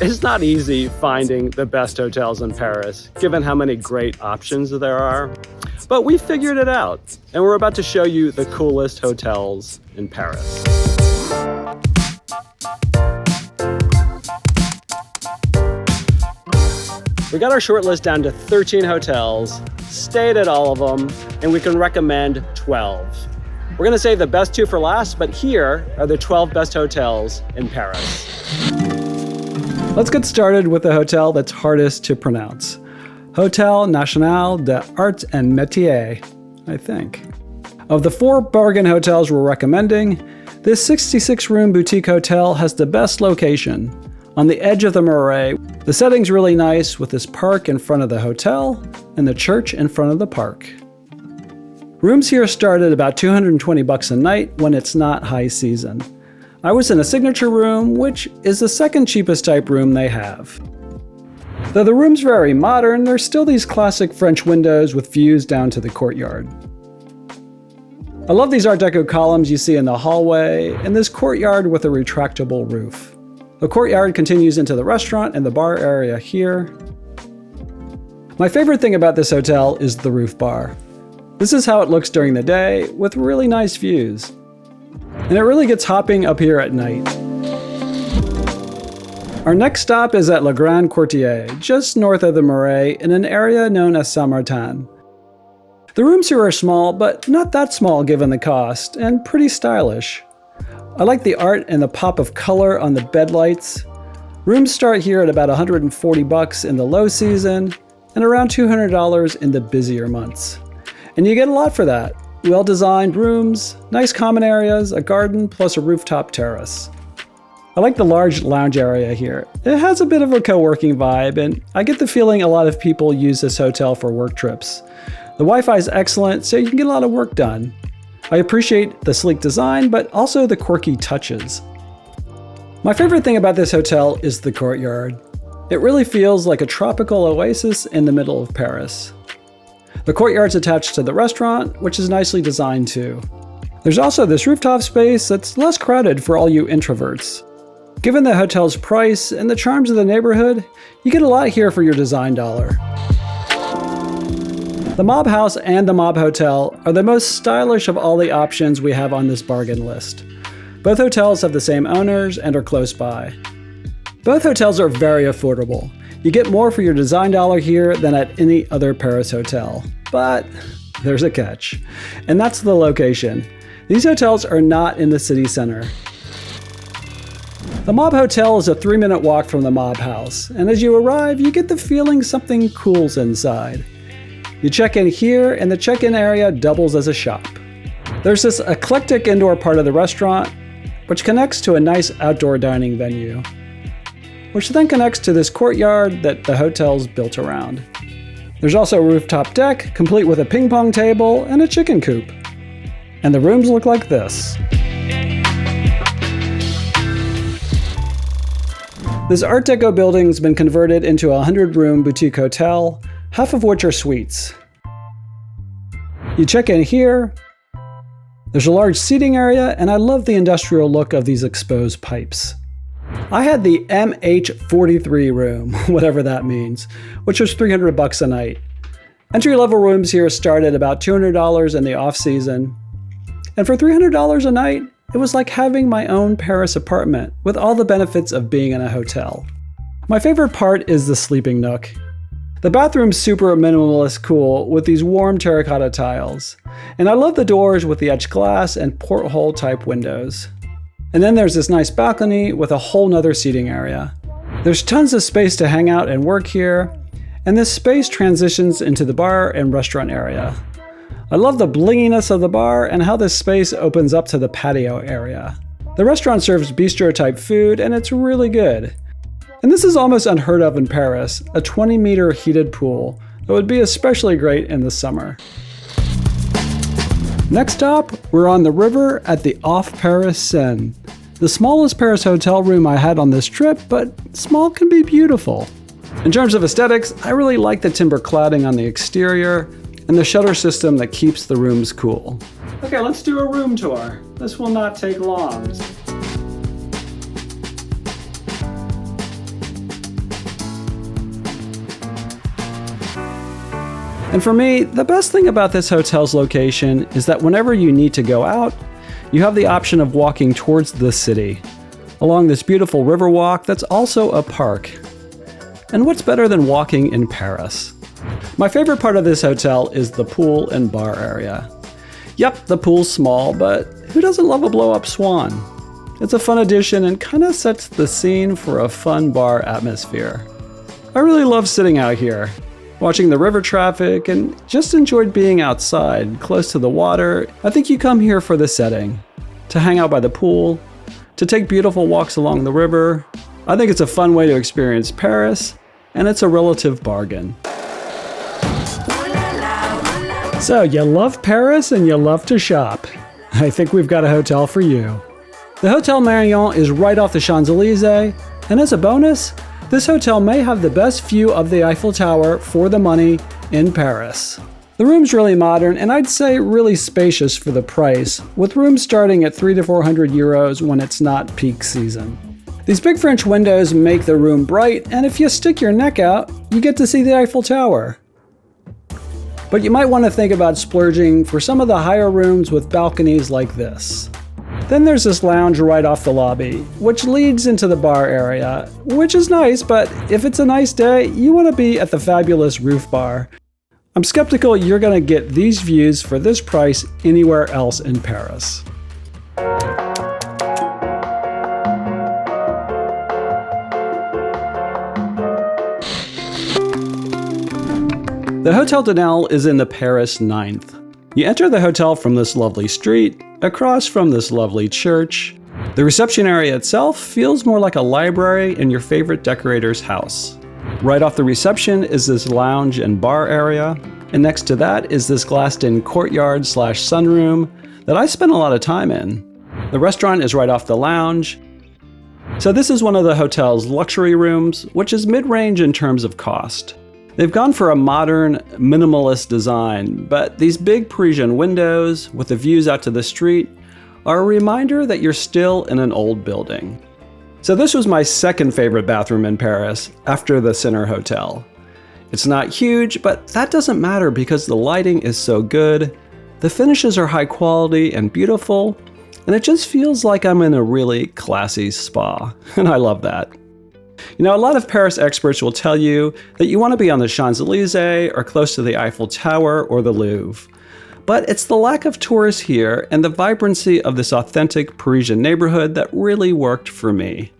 It's not easy finding the best hotels in Paris, given how many great options there are. But we figured it out, and we're about to show you the coolest hotels in Paris. We got our short list down to 13 hotels, stayed at all of them, and we can recommend 12. We're gonna save the best 2 for last, but here are the 12 best hotels in Paris. Let's get started with the hotel that's hardest to pronounce. Hotel National des Arts et Métiers, I think. Of the 4 bargain hotels we're recommending, this 66-room boutique hotel has the best location. On the edge of the Marais, the setting's really nice with this park in front of the hotel and the church in front of the park. Rooms here start at about $220 a night when it's not high season. I was in a signature room, which is the second cheapest type room they have. Though the room's very modern, there's still these classic French windows with views down to the courtyard. I love these Art Deco columns you see in the hallway and this courtyard with a retractable roof. The courtyard continues into the restaurant and the bar area here. My favorite thing about this hotel is the roof bar. This is how it looks during the day, with really nice views. And it really gets hopping up here at night. Our next stop is at Le Grand Quartier, just north of the Marais, in an area known as Saint-Martin. The rooms here are small, but not that small given the cost, and pretty stylish. I like the art and the pop of color on the bed lights. Rooms start here at about $140 in the low season, and around $200 in the busier months. And you get a lot for that. Well-designed rooms, nice common areas, a garden, plus a rooftop terrace. I like the large lounge area here. It has a bit of a co-working vibe, and I get the feeling a lot of people use this hotel for work trips. The Wi-Fi is excellent, so you can get a lot of work done. I appreciate the sleek design, but also the quirky touches. My favorite thing about this hotel is the courtyard. It really feels like a tropical oasis in the middle of Paris. The courtyard's attached to the restaurant, which is nicely designed too. There's also this rooftop space that's less crowded for all you introverts. Given the hotel's price and the charms of the neighborhood, you get a lot here for your design dollar. The Mob House and the Mob Hotel are the most stylish of all the options we have on this bargain list. Both hotels have the same owners and are close by. Both hotels are very affordable. You get more for your design dollar here than at any other Paris hotel. But there's a catch, and that's the location. These hotels are not in the city center. The Mob Hotel is a 3-minute walk from the Mob House, and as you arrive, you get the feeling something cool's inside. You check in here, and the check-in area doubles as a shop. There's this eclectic indoor part of the restaurant, which connects to a nice outdoor dining venue, which then connects to this courtyard that the hotel's built around. There's also a rooftop deck, complete with a ping pong table and a chicken coop. And the rooms look like this. This Art Deco building's been converted into a 100-room boutique hotel, half of which are suites. You check in here. There's a large seating area, and I love the industrial look of these exposed pipes. I had the MH43 room, whatever that means, which was $300 a night. Entry-level rooms here start at about $200 in the off-season. And for $300 a night, it was like having my own Paris apartment with all the benefits of being in a hotel. My favorite part is the sleeping nook. The bathroom's super minimalist cool with these warm terracotta tiles. And I love the doors with the etched glass and porthole type windows. And then there's this nice balcony with a whole nother seating area. There's tons of space to hang out and work here, and this space transitions into the bar and restaurant area. I love the blinginess of the bar and how this space opens up to the patio area. The restaurant serves bistro-type food, and it's really good. And this is almost unheard of in Paris, a 20-meter heated pool that would be especially great in the summer. Next stop, we're on the river at the Paris Seine. The smallest Paris hotel room I had on this trip, but small can be beautiful. In terms of aesthetics, I really like the timber cladding on the exterior and the shutter system that keeps the rooms cool. Okay, let's do a room tour. This will not take long. And for me, the best thing about this hotel's location is that whenever you need to go out, you have the option of walking towards the city, along this beautiful river walk that's also a park. And what's better than walking in Paris? My favorite part of this hotel is the pool and bar area. Yep, the pool's small, but who doesn't love a blow-up swan? It's a fun addition and kind of sets the scene for a fun bar atmosphere. I really love sitting out here, watching the river traffic, and just enjoyed being outside, close to the water. I think you come here for the setting, to hang out by the pool, to take beautiful walks along the river. I think it's a fun way to experience Paris, and it's a relative bargain. So, you love Paris and you love to shop. I think we've got a hotel for you. The Hotel Marignan is right off the Champs-Élysées, and as a bonus, this hotel may have the best view of the Eiffel Tower for the money in Paris. The room's really modern, and I'd say really spacious for the price, with rooms starting at 300 to 400 euros when it's not peak season. These big French windows make the room bright, and if you stick your neck out, you get to see the Eiffel Tower. But you might want to think about splurging for some of the higher rooms with balconies like this. Then there's this lounge right off the lobby, which leads into the bar area, which is nice, but if it's a nice day, you want to be at the fabulous roof bar. I'm skeptical you're going to get these views for this price anywhere else in Paris. The Hotel de Nell is in the Paris 9th. You enter the hotel from this lovely street, across from this lovely church. The reception area itself feels more like a library in your favorite decorator's house. Right off the reception is this lounge and bar area, and next to that is this glassed-in courtyard/sunroom that I spent a lot of time in. The restaurant is right off the lounge. So this is one of the hotel's luxury rooms, which is mid-range in terms of cost. They've gone for a modern, minimalist design, but these big Parisian windows with the views out to the street are a reminder that you're still in an old building. So this was my second favorite bathroom in Paris, after the Center Hotel. It's not huge, but that doesn't matter because the lighting is so good, the finishes are high quality and beautiful, and it just feels like I'm in a really classy spa, and I love that. You know, a lot of Paris experts will tell you that you want to be on the Champs-Élysées or close to the Eiffel Tower or the Louvre. But it's the lack of tourists here and the vibrancy of this authentic Parisian neighborhood that really worked for me.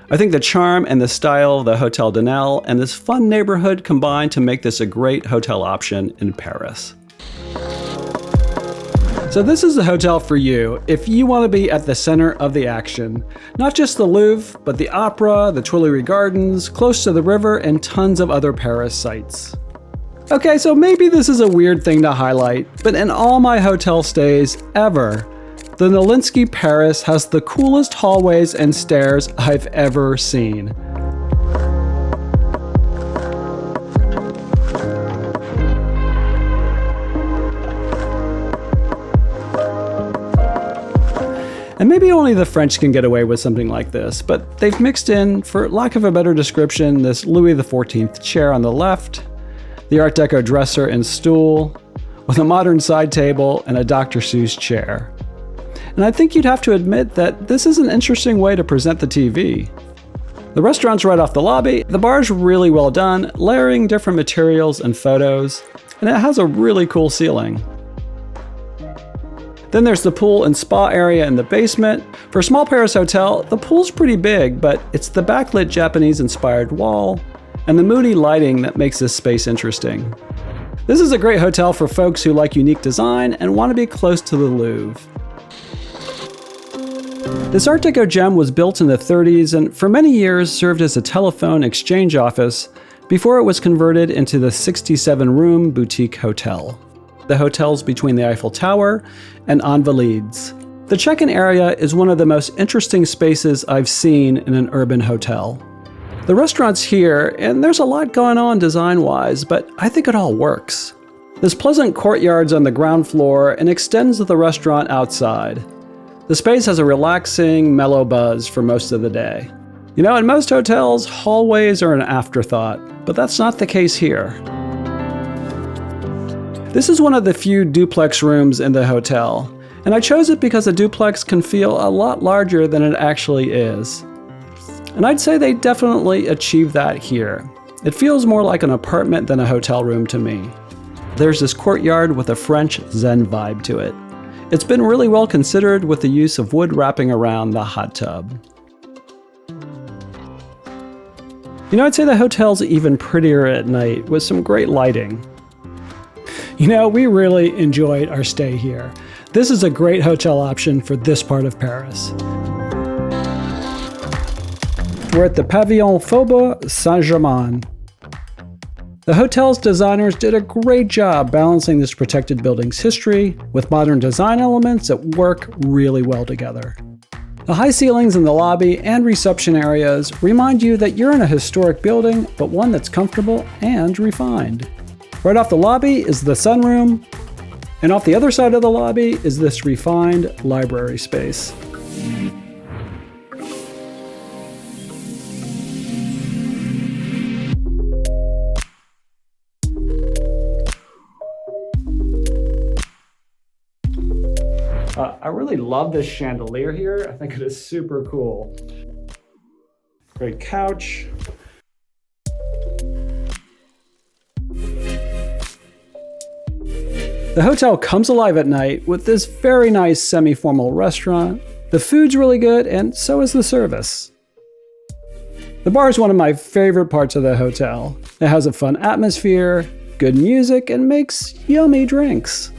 I think the charm and the style of the Hotel de Nell and this fun neighborhood combine to make this a great hotel option in Paris. So this is the hotel for you if you want to be at the center of the action. Not just the Louvre, but the Opera, the Tuileries Gardens, close to the river, and tons of other Paris sights. Okay, so maybe this is a weird thing to highlight, but in all my hotel stays ever, the Nolinski Paris has the coolest hallways and stairs I've ever seen. And maybe only the French can get away with something like this, but they've mixed in, for lack of a better description, this Louis XIV chair on the left, the Art Deco dresser and stool, with a modern side table and a Dr. Seuss chair. And I think you'd have to admit that this is an interesting way to present the TV. The restaurant's right off the lobby, the bar's really well done, layering different materials and photos, and it has a really cool ceiling. Then there's the pool and spa area in the basement. For a small Paris hotel, the pool's pretty big, but it's the backlit Japanese-inspired wall and the moody lighting that makes this space interesting. This is a great hotel for folks who like unique design and want to be close to the Louvre. This Art Deco gem was built in the 30s and for many years served as a telephone exchange office before it was converted into the 67-room boutique hotel. The hotel's between the Eiffel Tower and Invalides. The check-in area is one of the most interesting spaces I've seen in an urban hotel. The restaurant's here, and there's a lot going on design-wise, but I think it all works. There's pleasant courtyards on the ground floor and extends the restaurant outside. The space has a relaxing, mellow buzz for most of the day. You know, in most hotels, hallways are an afterthought, but that's not the case here. This is one of the few duplex rooms in the hotel, and I chose it because a duplex can feel a lot larger than it actually is. And I'd say they definitely achieved that here. It feels more like an apartment than a hotel room to me. There's this courtyard with a French Zen vibe to it. It's been really well considered with the use of wood wrapping around the hot tub. You know, I'd say the hotel's even prettier at night with some great lighting. You know, we really enjoyed our stay here. This is a great hotel option for this part of Paris. We're at the Pavillon Faubourg Saint-Germain. The hotel's designers did a great job balancing this protected building's history with modern design elements that work really well together. The high ceilings in the lobby and reception areas remind you that you're in a historic building, but one that's comfortable and refined. Right off the lobby is the sunroom, and off the other side of the lobby is this refined library space. I really love this chandelier here. I think it is super cool. Great couch. The hotel comes alive at night with this very nice semi-formal restaurant. The food's really good, and so is the service. The bar is one of my favorite parts of the hotel. It has a fun atmosphere, good music, and makes yummy drinks.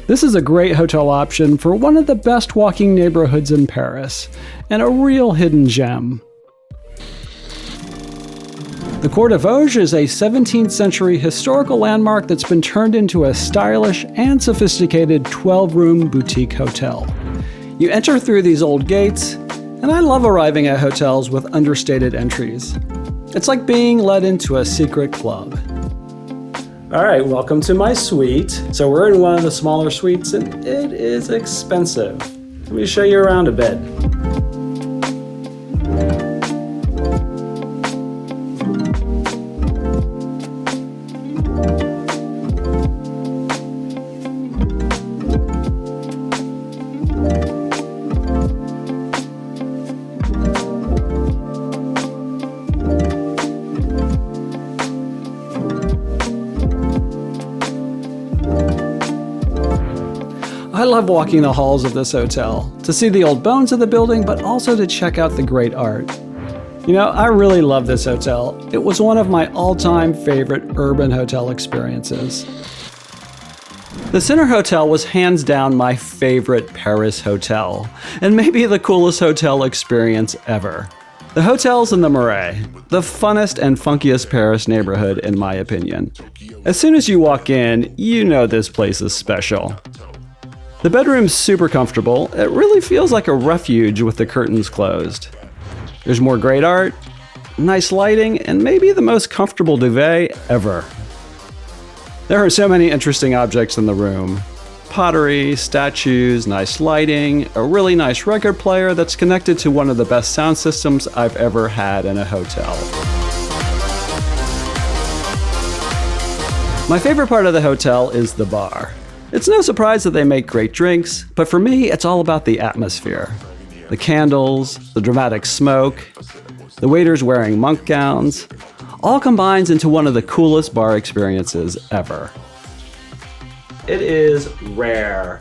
This is a great hotel option for one of the best walking neighborhoods in Paris, and a real hidden gem. The Cour de Vosges is a 17th century historical landmark that's been turned into a stylish and sophisticated 12-room boutique hotel. You enter through these old gates, and I love arriving at hotels with understated entries. It's like being led into a secret club. All right, welcome to my suite. So we're in one of the smaller suites, and it is expensive. Let me show you around a bit. I love walking the halls of this hotel, to see the old bones of the building, but also to check out the great art. You know, I really love this hotel. It was one of my all-time favorite urban hotel experiences. The Center Hotel was hands down my favorite Paris hotel, and maybe the coolest hotel experience ever. The hotel's in the Marais, the funnest and funkiest Paris neighborhood in my opinion. As soon as you walk in, you know this place is special. The bedroom's super comfortable. It really feels like a refuge with the curtains closed. There's more great art, nice lighting, and maybe the most comfortable duvet ever. There are so many interesting objects in the room. Pottery, statues, nice lighting, a really nice record player that's connected to one of the best sound systems I've ever had in a hotel. My favorite part of the hotel is the bar. It's no surprise that they make great drinks, but for me, it's all about the atmosphere. The candles, the dramatic smoke, the waiters wearing monk gowns, all combines into one of the coolest bar experiences ever. It is rare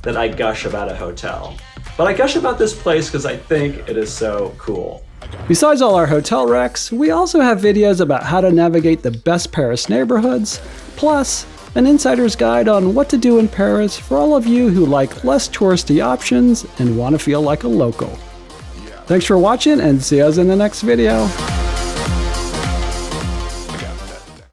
that I gush about a hotel, but I gush about this place because I think it is so cool. Besides all our hotel recs, we also have videos about how to navigate the best Paris neighborhoods, plus an insider's guide on what to do in Paris for all of you who like less touristy options and want to feel like a local. Thanks for watching, and see us in the next video.